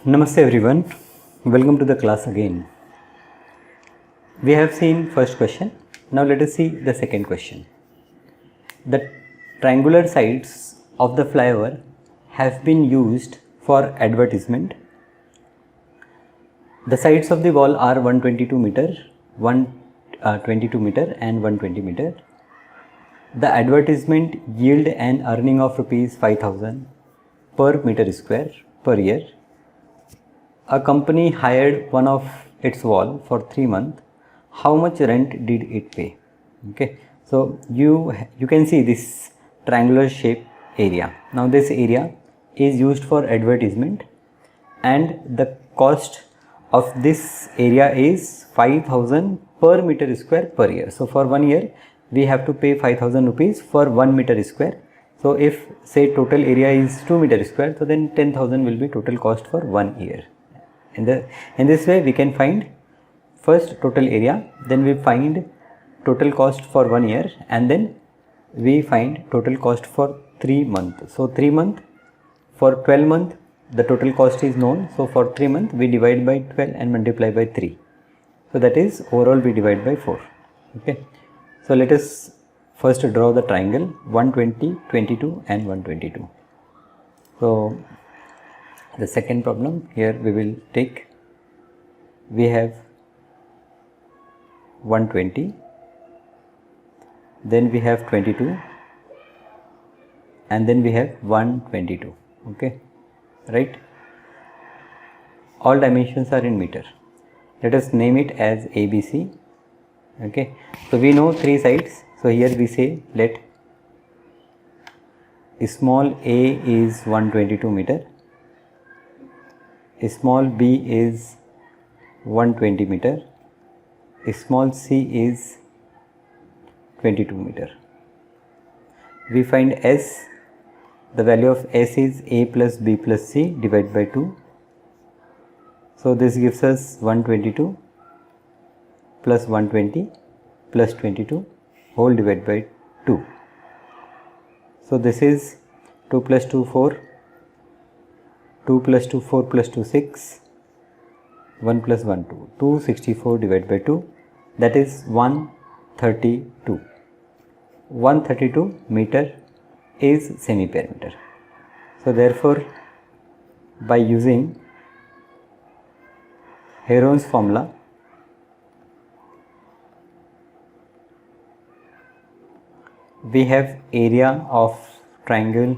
Namaste everyone, welcome to the class again. We have seen first question, now let us see the second question. The triangular sides of the flyover have been used for advertisement. The sides of the wall are 122 meter, 122 meter and 120 meter. The advertisement yield an earning of rupees 5000 per meter square per year. A company hired one of its wall for 3 months. How much rent did it pay? Okay, so you can see this triangular shape area. Now this area is used for advertisement and the cost of this area is 5000 per meter square per year. So for 1 year we have to pay 5000 rupees for 1 meter square. So if say total area is 2 meter square, so then 10,000 will be total cost for 1 year. In this way we can find first total area, then we find total cost for 1 year, and then we find total cost for 3 months. So 3 months, for 12 months the total cost is known. So for 3 months we divide by 12 and multiply by 3. So that is overall we divide by 4. Okay. So let us first draw the triangle 120, 22 and 122. So the second problem here we will take, we have 120, then we have 22 and then we have 122. Okay, right, all dimensions are in meter. Let us name it as ABC. Okay, so we know 3 sides, so here we say let small a is 122 meter, small b is 120 meter, small c is 22 meter. We find s, the value of s is a plus b plus c divided by 2. So this gives us 122 plus 120 plus 22 whole divided by 2. So this is 2 plus 2 4, 2 plus 2 4 plus 2 6, 1 plus 1 2, 264 divided by 2, that is 132. 132 meter is semi-perimeter. So therefore by using Heron's formula, we have area of triangle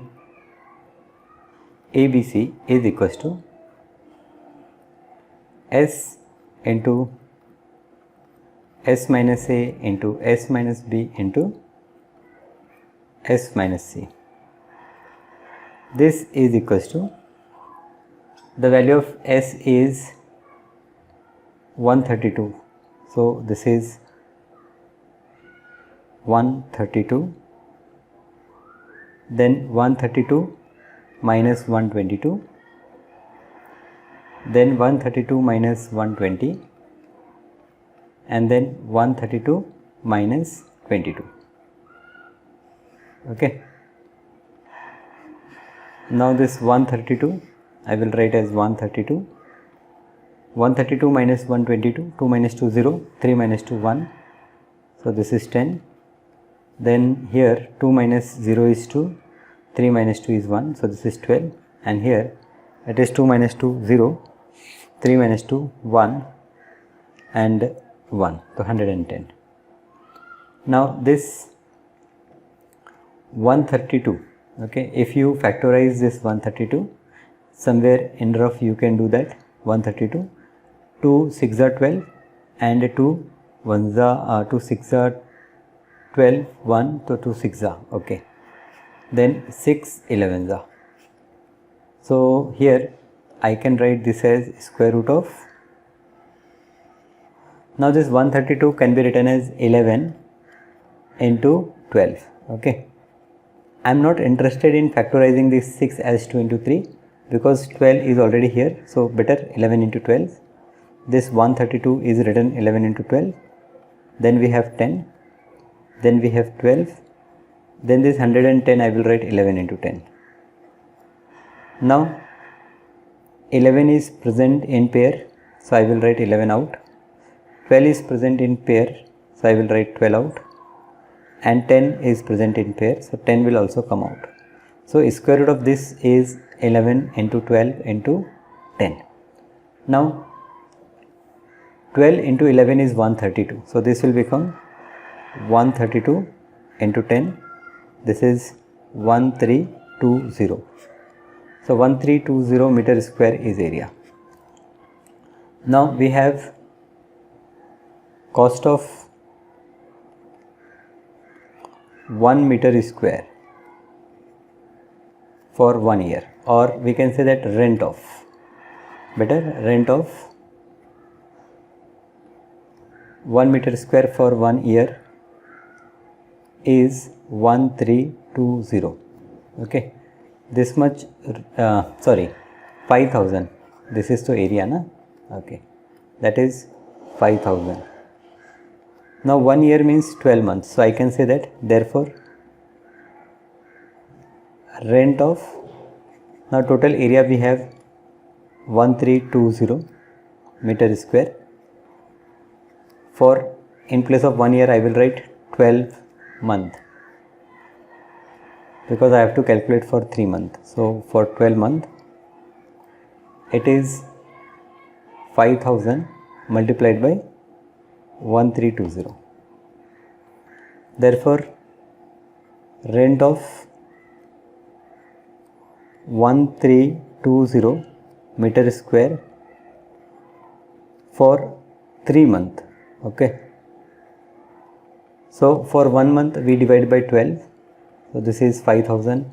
ABC is equals to S into S minus A into S minus B into S minus C. This is equals to, the value of S is 132. So this is 132, then 132 minus 122, then 132 minus 120, and then 132 minus 22. Okay. Now this 132 I will write as 132. 132 minus 122, 2 minus 2 0, 3 minus 2 1. So this is 10. Then here 2 minus 0 is 2, 3 minus 2 is 1, so this is 12, and here it is 2 minus 2 0, 3 minus 2 1 and 1, so 110. Now this 132, okay, if you factorize this 132, somewhere in rough you can do that. 132, 2 6 are 12 and 2 1s are 2 6 are 12, 1, so 2 6 are, okay, then 6 11s are. So here I can write this as square root of, now this 132 can be written as 11 into 12. Okay, I am not interested in factorizing this 6 as 2 into 3 because 12 is already here, so better 11 into 12. This 132 is written 11 into 12, then we have 10, then we have 12, then this 110 I will write 11 into 10. Now 11 is present in pair, so I will write 11 out. 12 is present in pair, so I will write 12 out. And 10 is present in pair, so 10 will also come out. So square root of this is 11 into 12 into 10. Now 12 into 11 is 132, so this will become 132 into 10, this is 1320. So 1320 meter square is area. Now we have cost of 1 meter square for 1 year, or we can say that rent of 1 meter square for 1 year is 1320. Okay, this much 5000, this is the area na. Okay, that is 5000. Now 1 year means 12 months, so I can say that therefore rent of, now total area we have 1320 meter square. For in place of 1 year I will write 12 month, because I have to calculate for 3 months. So for 12 month it is 5000 multiplied by 1320. Therefore rent of 1320 meter square for 3 months. Okay, so for 1 month we divide by 12, so this is 5000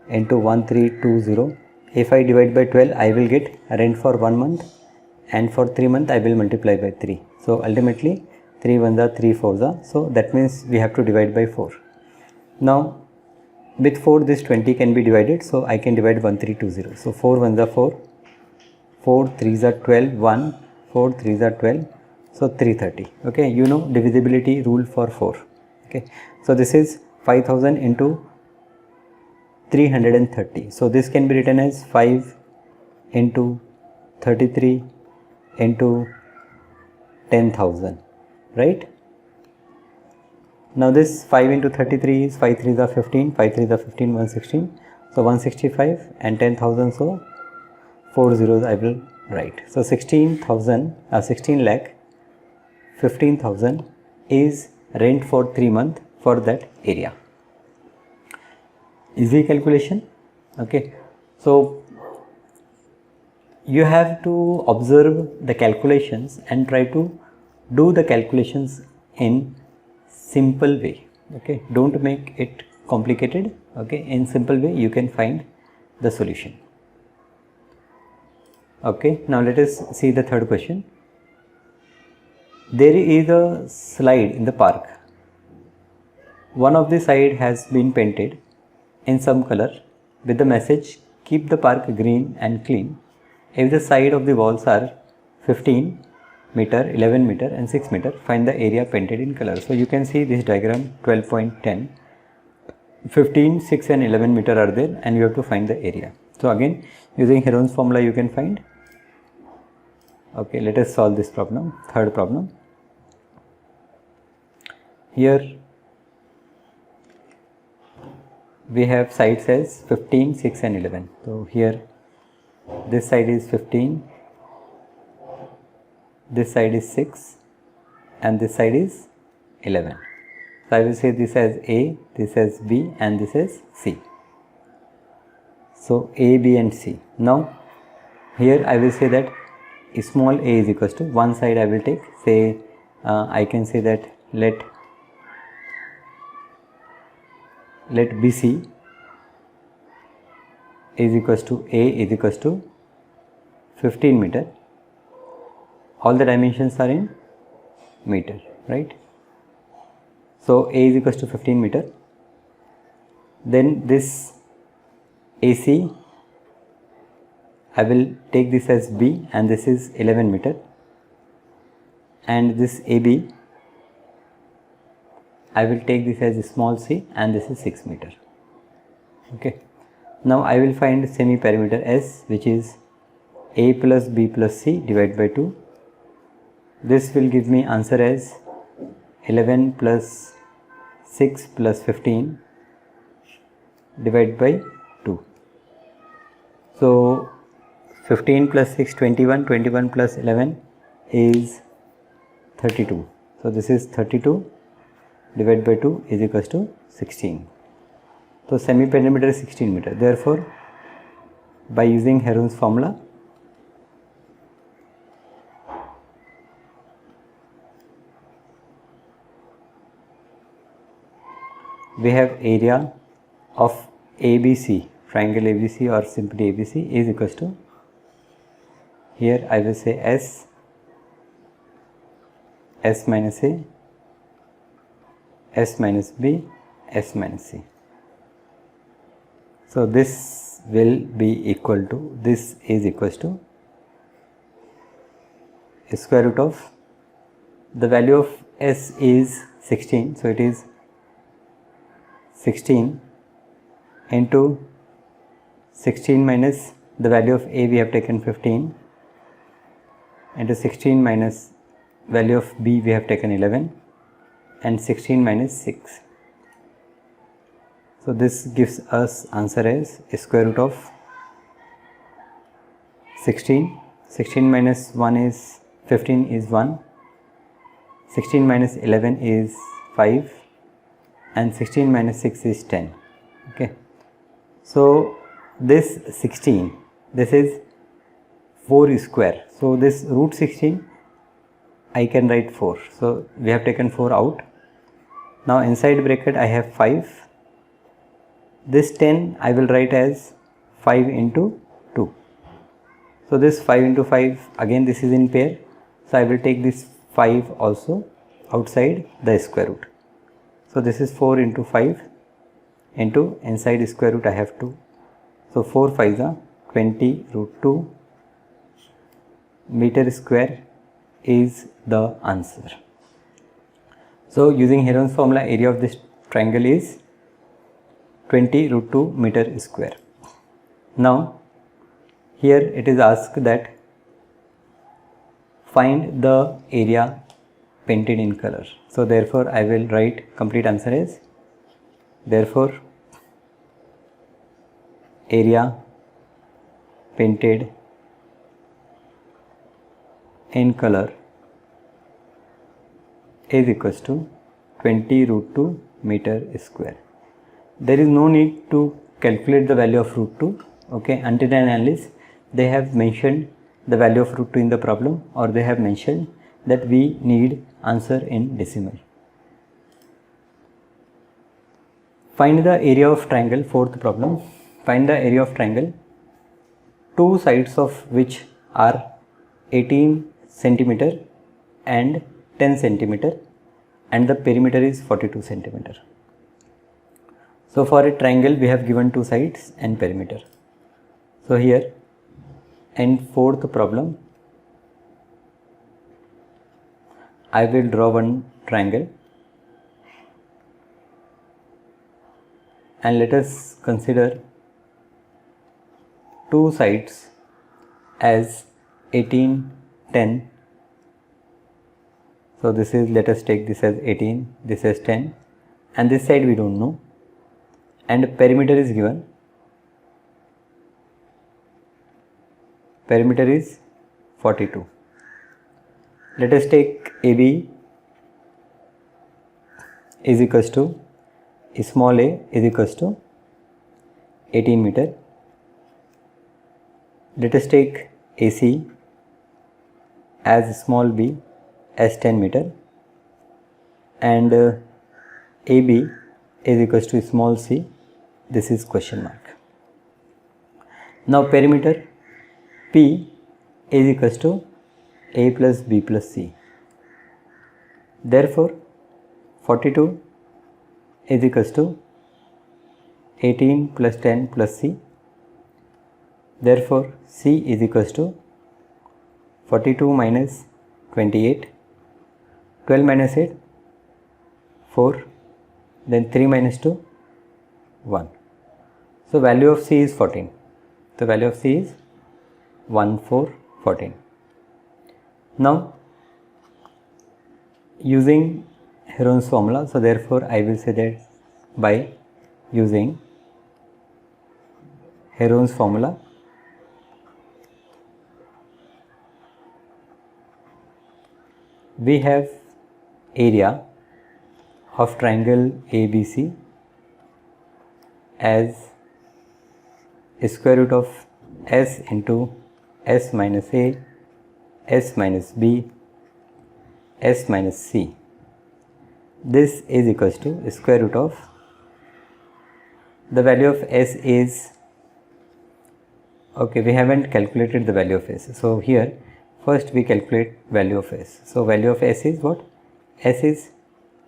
into 1320. If I divide by 12 I will get rent for 1 month, and for 3 months I will multiply by 3. So ultimately 3 1s are 3 4s are, so that means we have to divide by 4. Now with 4 this 20 can be divided, so I can divide 1320. So 4 1s are 4, 4 3s are 12, 1, 4 3s are 12, so 330. Okay, you know divisibility rule for 4. Okay, so this is 5000 into 330. So this can be written as 5 into 33 into 10,000, right? Now this 5 into 33 is 5 3s are 15, 5 3s are 15, 116. So 165 and 10,000, so 4 zeros I will write. So 16 lakh 15,000 is rent for 3 months for that area. Easy calculation. Okay, so you have to observe the calculations and try to do the calculations in simple way. Okay, don't make it complicated. Okay, in simple way you can find the solution. Okay, now let us see the third question. There is a slide in the park. One of the side has been painted in some color with the message keep the park green and clean. If the side of the walls are 15 meter, 11 meter and 6 meter, find the area painted in color. So you can see this diagram 12.10, 15, 6 and 11 meter are there, and you have to find the area. So again using Heron's formula you can find. Okay, let us solve this problem. Third problem. Here we have sides as 15, 6 and 11. So here this side is 15, this side is 6 and this side is 11. So I will say this as A, this as B and this as C. So A, B and C. Now here I will say that small a is equals to one side I will take, say I can say that let BC is equals to A is equals to 15 meter. All the dimensions are in meter, right? So A is equals to 15 meter. Then this AC I will take this as B and this is 11 meter, and this AB I will take this as small c and this is 6 meter. Okay, now I will find semi perimeter S, which is a plus b plus c divided by 2. This will give me answer as 11 plus 6 plus 15 divided by 2. So 15 plus 6 21, 21 plus 11 is 32. So this is 32 divided by 2 is equals to 16. So semi perimeter is 16 meter. Therefore, by using Heron's formula, we have area of ABC, triangle ABC or simply ABC is equals to, here I will say S minus A, S minus B, S minus C. So this will be equal to, this is equals to square root of, the value of S is 16, so it is 16 into 16 minus the value of A, we have taken 15, into 16 minus value of B, we have taken 11, and 16 minus 6. So this gives us answer as square root of 16. 16 minus 1 is 15 is 1. 16 minus 11 is 5. And 16 minus 6 is 10. Okay. So this 16, this is 4 square. So this root 16, I can write 4. So we have taken 4 out. Now inside bracket I have 5. This 10 I will write as 5 into 2. So this 5 into 5, again this is in pair. So I will take this 5 also outside the square root. So this is 4 into 5 into inside square root I have 2. So 4 5s are 20 root 2 meter square is the answer. So using Heron's formula, area of this triangle is 20 root 2 meter square. Now here it is asked that find the area painted in color. So therefore I will write complete answer as, therefore area painted in color is equals to 20 root 2 meter square. There is no need to calculate the value of root 2. Okay, until and unless they have mentioned the value of root 2 in the problem, or they have mentioned that we need answer in decimal. Find the area of triangle. Fourth problem. Find the area of triangle, two sides of which are 18 centimeter and 10 centimeter, and the perimeter is 42 centimeter. So for a triangle we have given two sides and perimeter. So here in fourth problem I will draw one triangle, and let us consider two sides as 18, 10. So this is, let us take this as 18, this as 10, and this side we don't know, and perimeter is given. Perimeter is 42. Let us take AB is equals to, small a is equals to 18 meter. Let us take AC as small b as 10 meter, and AB is equals to small c, this is question mark. Now perimeter P is equals to A plus B plus C. Therefore 42 is equals to 18 plus 10 plus C. Therefore C is equals to 42 minus 28, 12 minus 8, 4, then 3 minus 2, 1. So value of C is 14. The value of C is 1 4 14. Now using Heron's formula, so therefore I will say that by using Heron's formula, we have area of triangle ABC as square root of s into s minus a, s minus b, s minus c. This is equals to square root of, the value of s is, okay, we haven't calculated the value of s. So here first we calculate value of s. So value of s is what? S is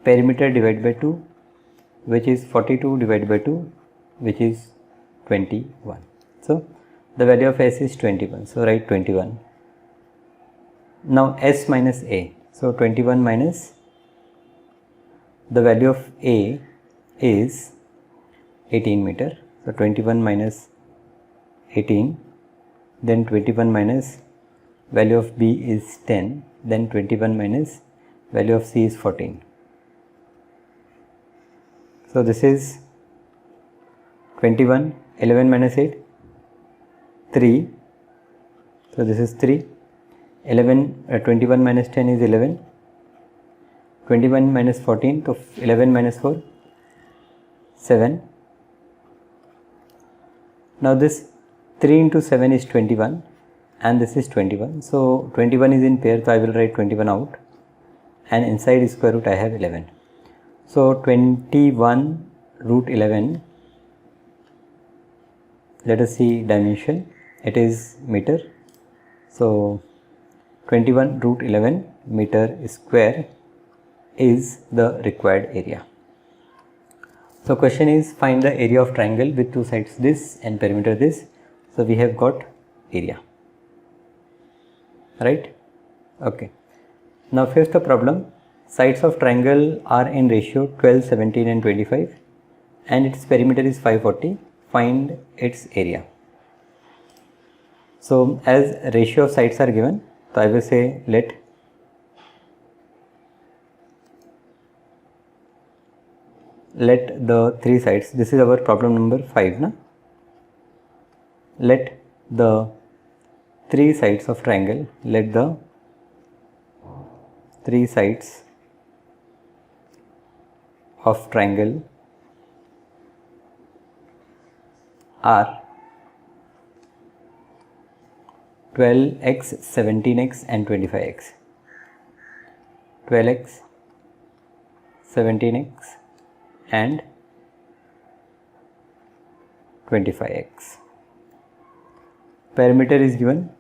perimeter divided by 2, which is 42 divided by 2, which is 21. So the value of s is 21. So write 21. Now s minus a. So 21 minus, the value of a is 18 meter. So 21 minus 18, then 21 minus value of b is 10, then 21 minus value of c is 14. So this is 21, 11 minus 8, 3. So this is 3. 21 minus 10 is 11. 21 minus 14, so 11 minus 4, 7. Now this 3 into 7 is 21 and this is 21. So 21 is in pair, so I will write 21 out, and inside square root I have 11. So 21 root 11, let us see dimension, it is meter. So 21 root 11 meter square is the required area. So question is, find the area of triangle with two sides this and perimeter this. So we have got area, right? Okay. Now fifth problem, sides of triangle are in ratio 12, 17 and 25 and its perimeter is 540. Find its area. So as ratio of sides are given, so I will say let the three sides, this is our problem number 5 na? Let the three sides of triangle, let the three sides of triangle are 12x, 17x and 25x. 12x, 17x and 25x. Perimeter is given.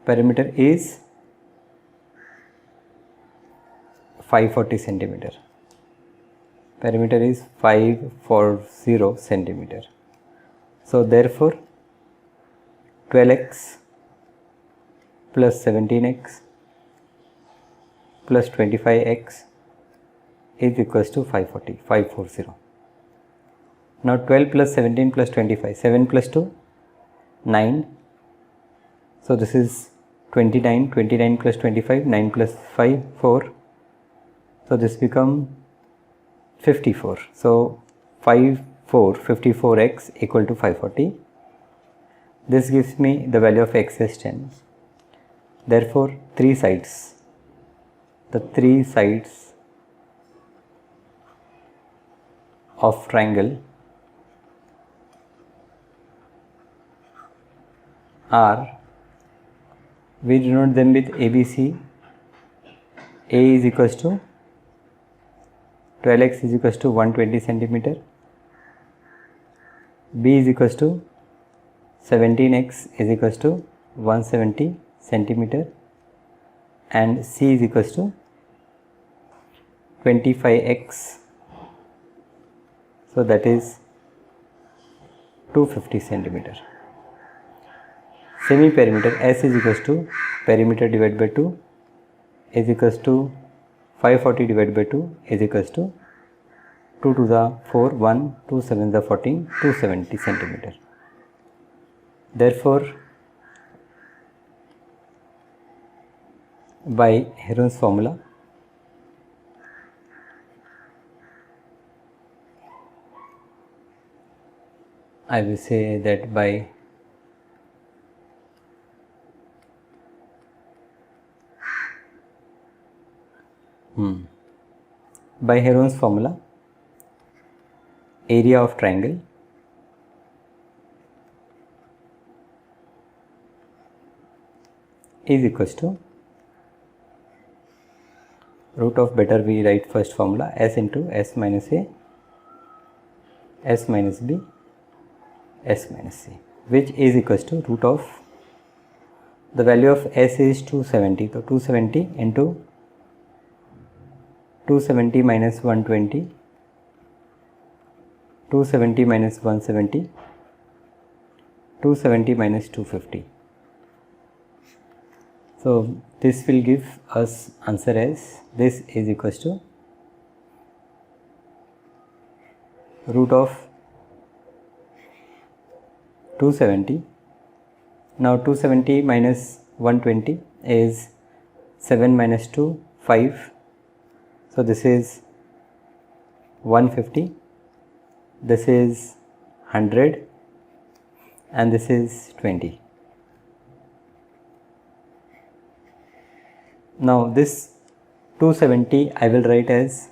Perimeter is 540 centimeter. Perimeter is 540 centimeter. So therefore 12x plus 17x plus 25x is equals to 540. Now 12 plus 17 plus 25, 7 plus 2, 9. So this is 29, 29 plus 25, 9 plus 5, 4. So this become 54. So 54x equal to 540. This gives me the value of x as 10. Therefore three sides, the three sides of triangle are, we denote them with ABC. A is equals to 12x is equals to 120 centimeter. B is equals to 17x is equals to 170 centimeter and C is equals to 25x. So that is 250 centimeter. Semi perimeter S is equals to perimeter divided by 2 is equals to 540 divided by 2 is equals to 2 to the 4, 1, 2 7 the 14, 270 centimeter. Therefore, by Heron's formula, I will say that by Heron's formula, area of triangle is equals to root of, better we write first formula, s into s minus a, s minus b, s minus c, which is equals to root of, the value of s is 270, so 270 into 270 minus 120, 270 minus 170, 270 minus 250. So this will give us answer as this is equals to root of 270. Now 270 minus 120 is 7 minus 2, 5. So this is 150, this is 100, and this is 20. Now this 270 I will write as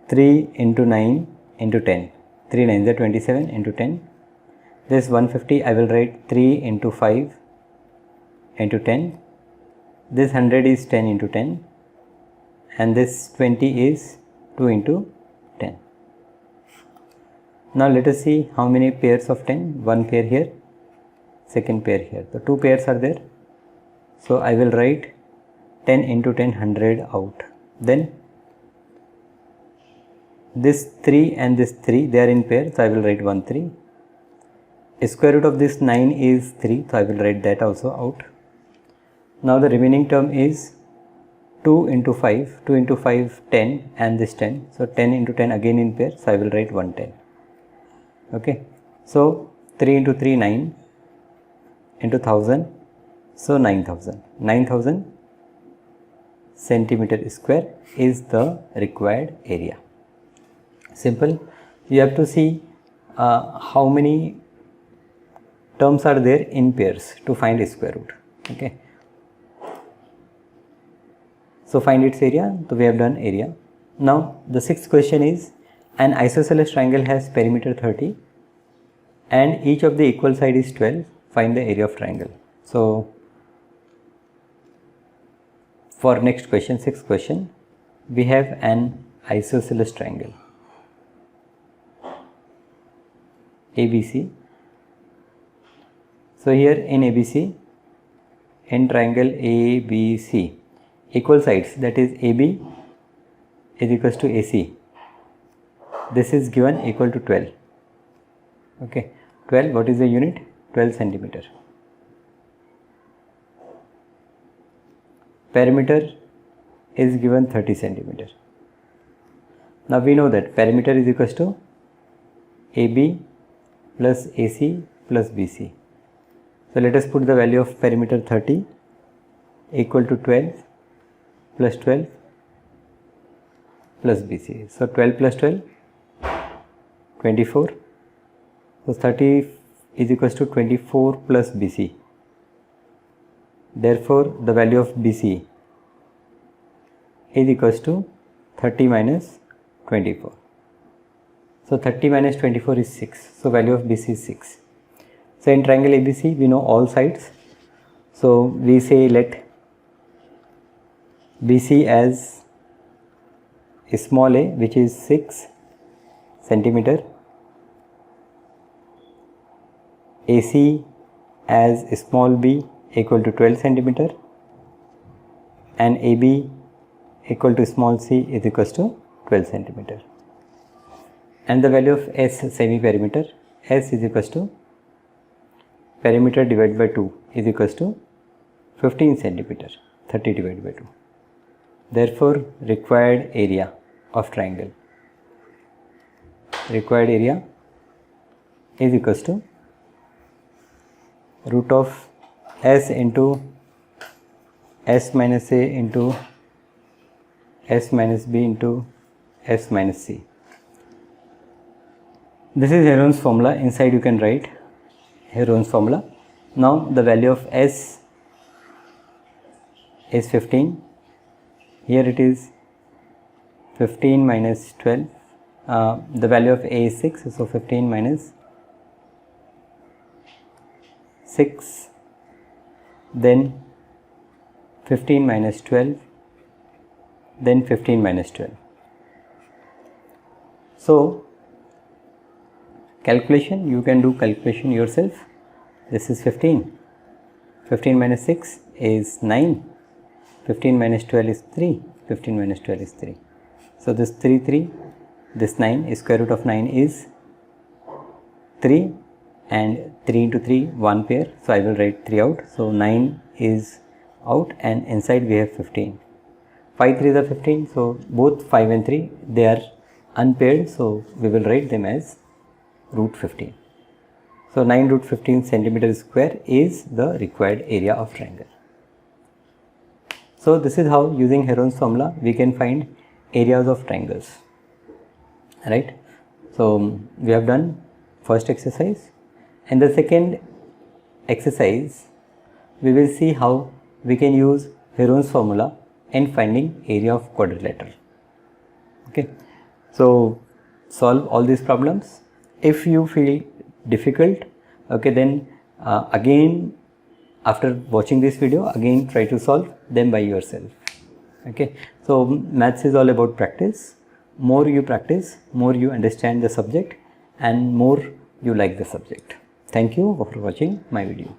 3 into 9 into 10. 3 9s are 27 into 10. This 150 I will write 3 into 5 into 10. This 100 is 10 into 10. And this 20 is 2 into 10. Now let us see how many pairs of 10. One pair here, second pair here. So 2 pairs are there. So I will write 10 into 10, 100 out. Then this 3 and this 3, they are in pair, so I will write 1 3. Square root of this 9 is 3, so I will write that also out. Now the remaining term is 2 into 5, 2 into 5, 10, and this 10. So 10 into 10 again in pair, so I will write 110. Okay. So 3 into 3, 9 into 1000, so 9000. 9000 centimeter square is the required area. Simple. You have to see how many terms are there in pairs to find a square root. Okay. So find its area. So we have done area. Now the sixth question is, an isosceles triangle has perimeter 30 and each of the equal side is 12. Find the area of triangle. So for next question, sixth question, we have an isosceles triangle ABC. So here in ABC, in triangle ABC, equal sides, that is AB is equals to AC. This is given equal to 12. Okay, 12, what is the unit? 12 centimeter. Perimeter is given 30 centimeter. Now we know that perimeter is equals to AB plus AC plus BC. So let us put the value of perimeter 30 equal to 12 plus 12 plus BC. So 12 plus 12, 24. So 30 is equals to 24 plus BC. Therefore the value of BC is equals to 30 minus 24. So 30 minus 24 is 6. So value of BC is 6. So in triangle ABC we know all sides. So we say let BC as small a, which is 6 centimeter, AC as small b equal to 12 centimeter, and AB equal to small c is equals to 12 centimeter. And the value of S semi perimeter, S is equals to perimeter divided by 2 is equals to 15 centimeter, 30 divided by 2. Therefore required area of triangle, required area is equals to root of s into s minus a into s minus b into s minus c. This is Heron's formula. Inside you can write Heron's formula. Now the value of s is 15. Here it is 15 minus 12. The value of a is 6, so 15 minus 6, then 15 minus 12, then 15 minus 12. So calculation, you can do calculation yourself. This is 15. 15 minus 6 is 9. 15 minus 12 is 3. 15 minus 12 is 3. So this 3, this 9, square root of 9 is 3, and 3 into 3, 1 pair. So I will write 3 out. So 9 is out, and inside we have 15. 5 3s are 15. So both 5 and 3, they are unpaired. So we will write them as root 15. So 9 root 15 centimeter square is the required area of triangle. So this is how, using Heron's formula, we can find areas of triangles, right? So we have done first exercise, and the second exercise we will see how we can use Heron's formula in finding area of quadrilateral. Okay, so solve all these problems. If you feel difficult, okay, then again, after watching this video, again try to solve them by yourself. Okay, so maths is all about practice. More you practice, more you understand the subject, and more you like the subject. Thank you for watching my video.